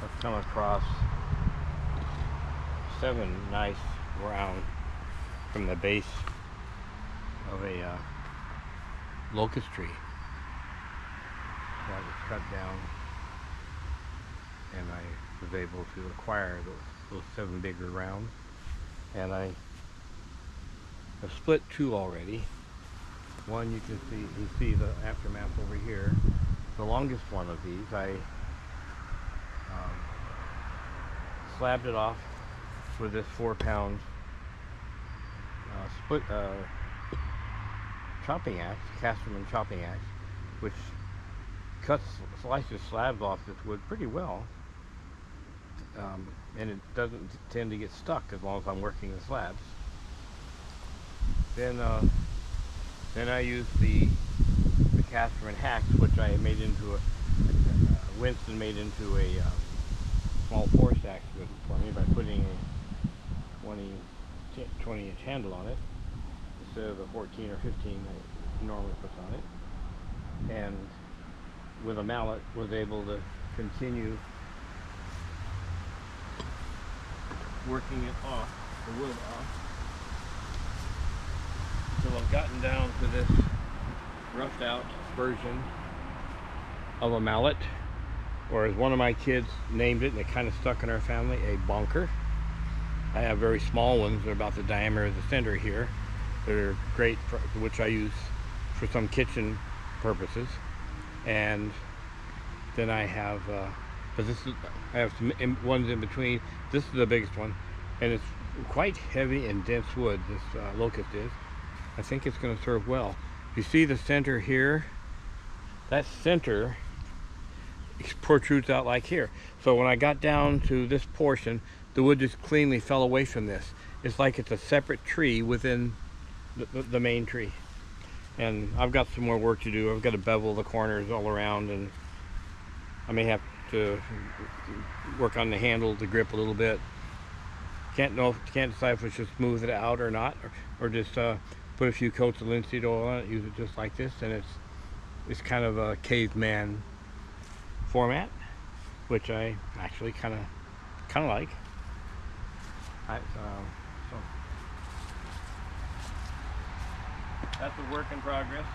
I've come across 7 nice round from the base of a locust tree that was cut down, and I was able to acquire those 7 bigger rounds, and I have split 2 already. One you see the aftermath over here. The longest one of these I slabbed it off with this 4-pound split chopping axe, Casterman chopping axe, which slices slabs off this wood pretty well, and it doesn't tend to get stuck as long as I'm working the slabs. Then I use the Casterman hacks, which I made into a Winston made into a small force axe for me by putting a 20-inch handle on it instead of the 14 or 15 that normally puts on it, and with a mallet was able to continue working it off, the wood off, until I've gotten down to this roughed out version of a mallet, or as one of my kids named it, and it kind of stuck in our family, a bonker. I have very small ones. They're about the diameter of the center here. They're great, which I use for some kitchen purposes. And then I have, I have some ones in between. This is the biggest one, and it's quite heavy and dense wood, this locust is. I think it's going to serve well. You see the center here? That center protrudes out like here. So when I got down to this portion, the wood just cleanly fell away from this. It's like it's a separate tree within the main tree. And I've got some more work to do. I've got to bevel the corners all around, and I may have to work on the handle, the grip a little bit. Can't decide if I should smooth it out or not, or just put a few coats of linseed oil on it, use it just like this, and it's kind of a caveman format, which I actually kind of like. So that's a work in progress.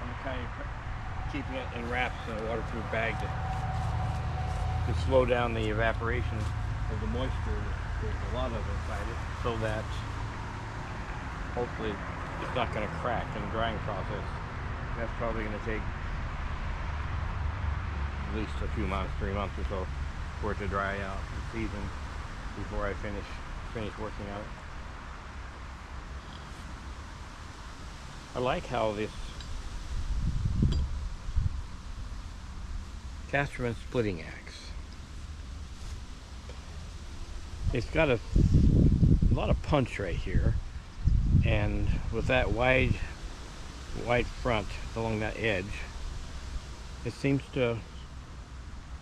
I'm kind of keeping it in wraps in a waterproof bag to slow down the evaporation of the moisture. There's a lot of it inside it, so that hopefully it's not going to crack in the drying process. That's probably going to take at least a few months, 3 months or so, for it to dry out and season before I finish working on it. I like how this Casterman splitting axe, it's got a lot of punch right here, and with that wide front along that edge, it seems to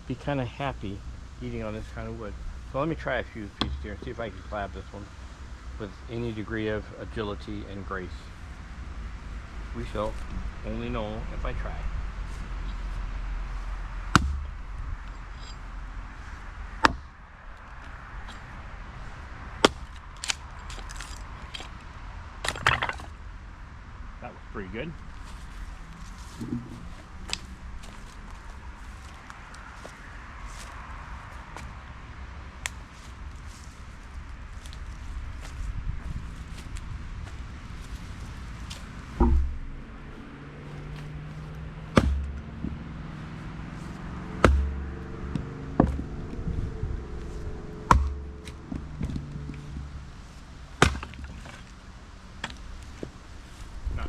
be kind of happy eating on this kind of wood. So let me try a few pieces here and see if I can slab this one with any degree of agility and grace. We shall only know if I try. That was pretty good.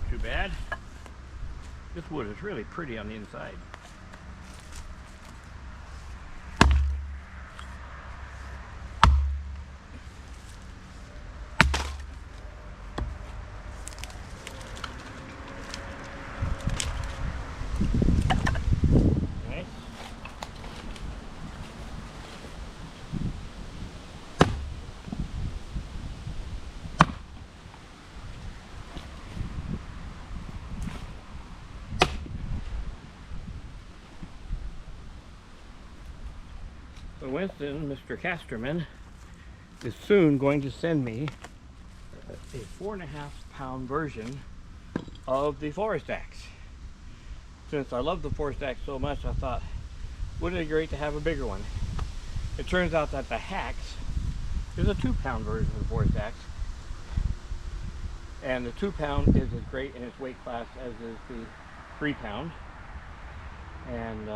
Too bad. This wood is really pretty on the inside. So Winston, Mr. Casterman, is soon going to send me a 4.5-pound version of the forest axe. Since I love the forest axe so much, I thought, wouldn't it be great to have a bigger one? It turns out that the Hax is a 2-pound version of the forest axe, and the 2-pound is as great in its weight class as is the 3-pound, and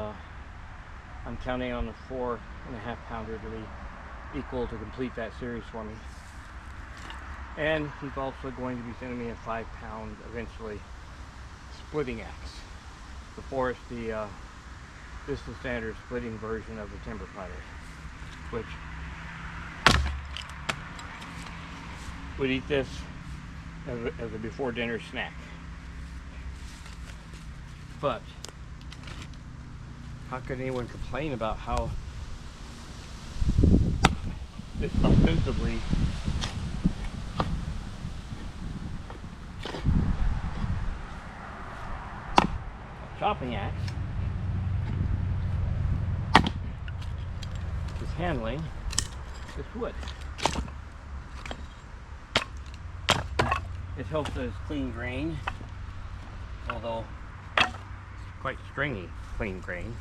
I'm counting on a 4.5-pounder to be equal to complete that series for me. And he's also going to be sending me a 5-pound eventually splitting axe. This is the standard splitting version of the Timber Pilot, which would eat this as a before dinner snack. But how could anyone complain about how this ostensibly chopping axe is handling this wood? It helps that it's clean grain, although it's quite stringy clean grain.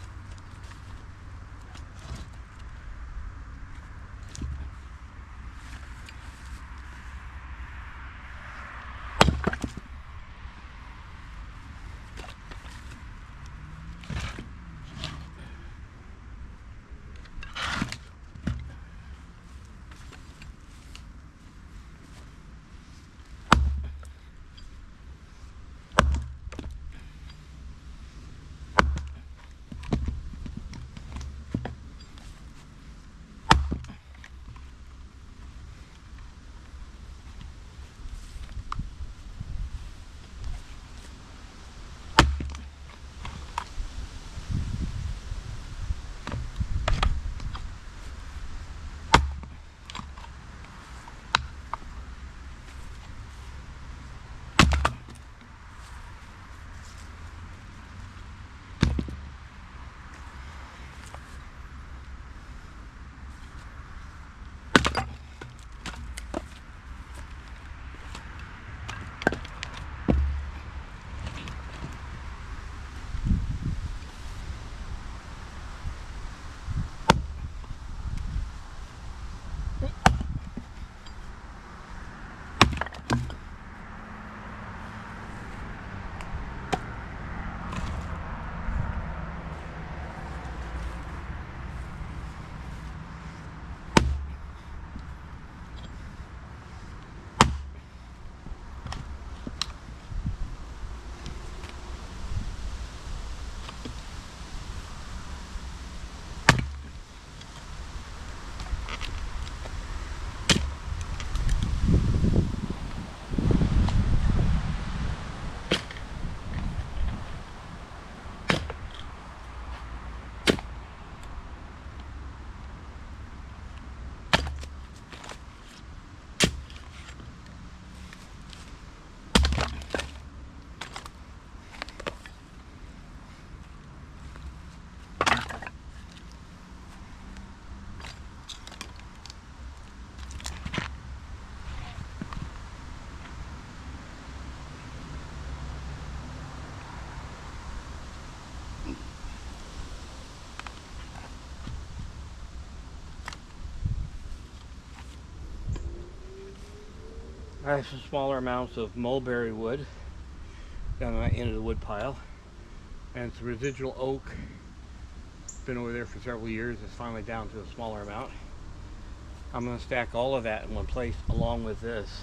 I have some smaller amounts of mulberry wood down on the end of the wood pile, and some residual oak. Been over there for several years. It's finally down to a smaller amount. I'm going to stack all of that in one place along with this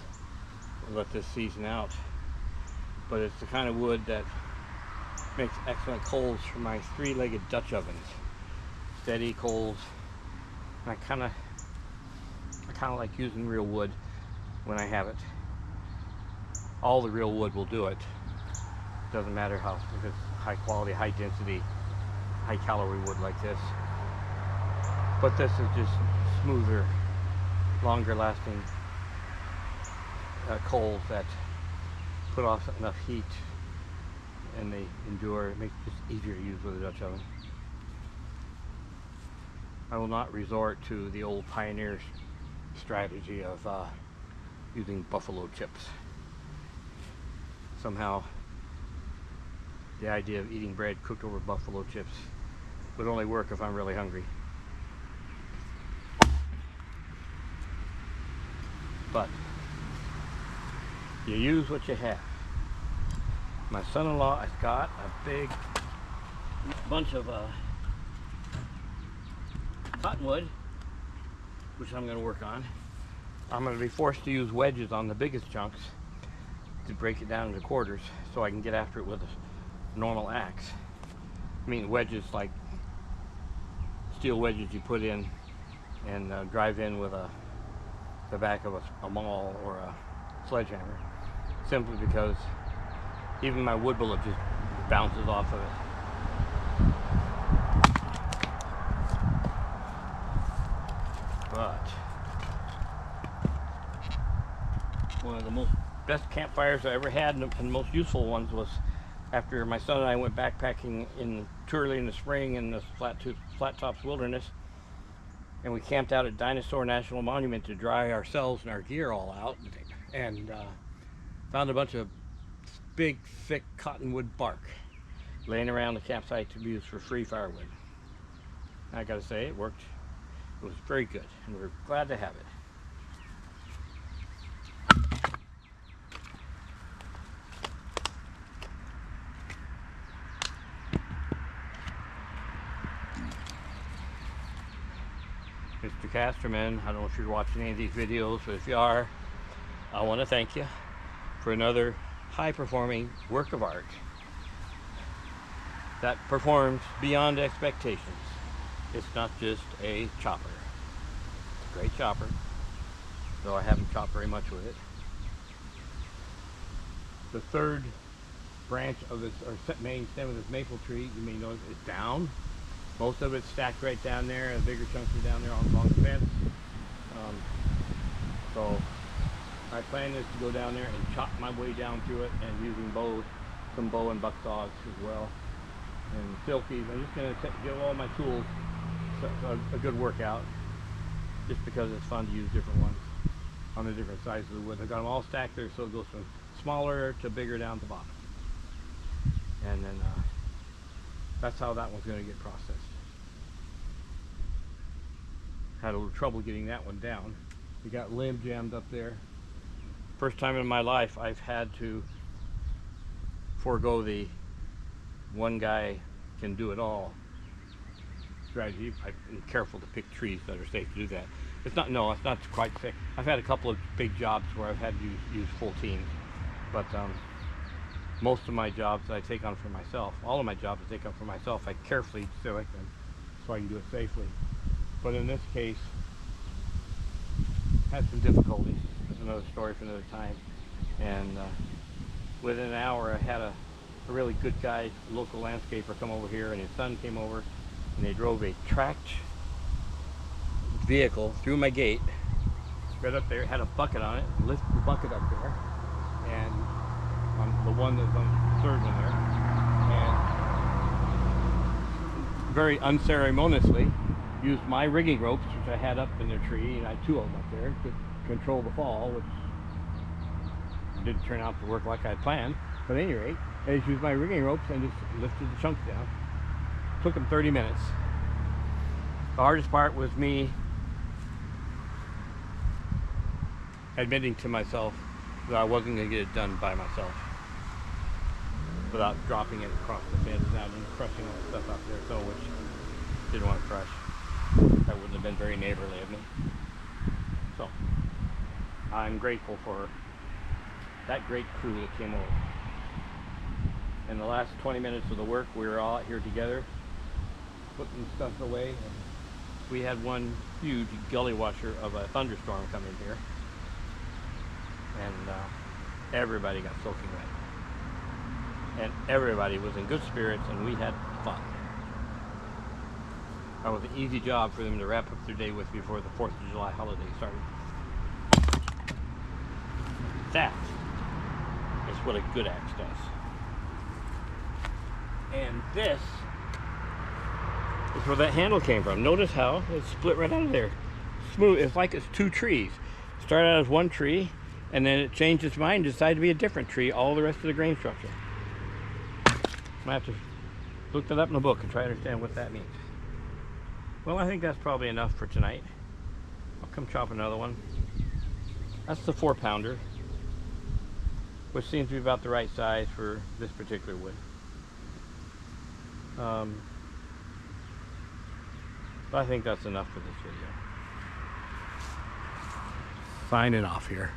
and let this season out. But it's the kind of wood that makes excellent coals for my 3-legged Dutch ovens. Steady coals. And I kind of like using real wood when I have it. All the real wood will do it. Doesn't matter if it's high quality, high density, high calorie wood like this. But this is just smoother, longer lasting coals that put off enough heat and they endure. It makes it just easier to use with a Dutch oven. I will not resort to the old pioneer strategy of using buffalo chips. Somehow the idea of eating bread cooked over buffalo chips would only work if I'm really hungry. But you use what you have. My son-in-law has got a big bunch of cottonwood, which I'm going to work on. I'm going to be forced to use wedges on the biggest chunks to break it down into quarters so I can get after it with a normal axe. I mean wedges like steel wedges you put in and drive in with the back of a maul or a sledgehammer, simply because even my wood bullet just bounces off of it. But one of the best campfires I ever had and most useful ones was after my son and I went backpacking too early in the spring in the Flat Tops Wilderness, and we camped out at Dinosaur National Monument to dry ourselves and our gear all out, and found a bunch of big thick cottonwood bark laying around the campsite to be used for free firewood. I gotta say, it worked. It was very good, and we're glad to have it. Mr. Casterman, I don't know if you're watching any of these videos, but if you are, I want to thank you for another high-performing work of art that performs beyond expectations. It's not just a chopper. It's a great chopper, though I haven't chopped very much with it. The third branch of this, or main stem of this maple tree, you may notice, is down. Most of it's stacked right down there. The bigger chunks are down there along the fence. So my plan is to go down there and chop my way down through it, and using some bow and buck saws as well, and silkies. I'm just going to get all my tools a good workout, just because it's fun to use different ones on the different sizes of the wood. I've got them all stacked there, so it goes from smaller to bigger down to bottom. And then that's how that one's going to get processed. Had a little trouble getting that one down. We got limb jammed up there. First time in my life I've had to forego the one guy can do it all strategy. I've been careful to pick trees that are safe to do that. It's not quite safe. I've had a couple of big jobs where I've had to use full teams, but most of my jobs that I take on for myself, all of my jobs I take on for myself, I carefully select them so I can do it safely. But in this case, had some difficulties. That's another story for another time. And within an hour, I had a really good guy, local landscaper, come over here, and his son came over, and they drove a tracked vehicle through my gate, right up there, had a bucket on it, lifted the bucket up there, and on the one that's on third one there, and very unceremoniously used my rigging ropes, which I had up in the tree, and I had two of them up there to control the fall, which didn't turn out to work like I had planned. But at any rate, I just used my rigging ropes and just lifted the chunks down. Took them 30 minutes. The hardest part was me admitting to myself that I wasn't going to get it done by myself without dropping it across the fence down and crushing all the stuff out there, so which didn't want to crush. That wouldn't have been very neighborly of me. So I'm grateful for that great crew that came over. In the last 20 minutes of the work, we were all out here together, putting stuff away. And we had one huge gully washer of a thunderstorm come in here, and everybody got soaking wet. And everybody was in good spirits, and we had fun. That was an easy job for them to wrap up their day with before the 4th of July holiday started. That is what a good axe does. And this is where that handle came from. Notice how it split right out of there. Smooth. It's like it's two trees. Started out as one tree, and then it changed its mind and decided to be a different tree all the rest of the grain structure. I have to look that up in a book and try to understand what that means. Well, I think that's probably enough for tonight. I'll come chop another one. That's the 4-pounder, which seems to be about the right size for this particular wood. But I think that's enough for this video. Signing off here.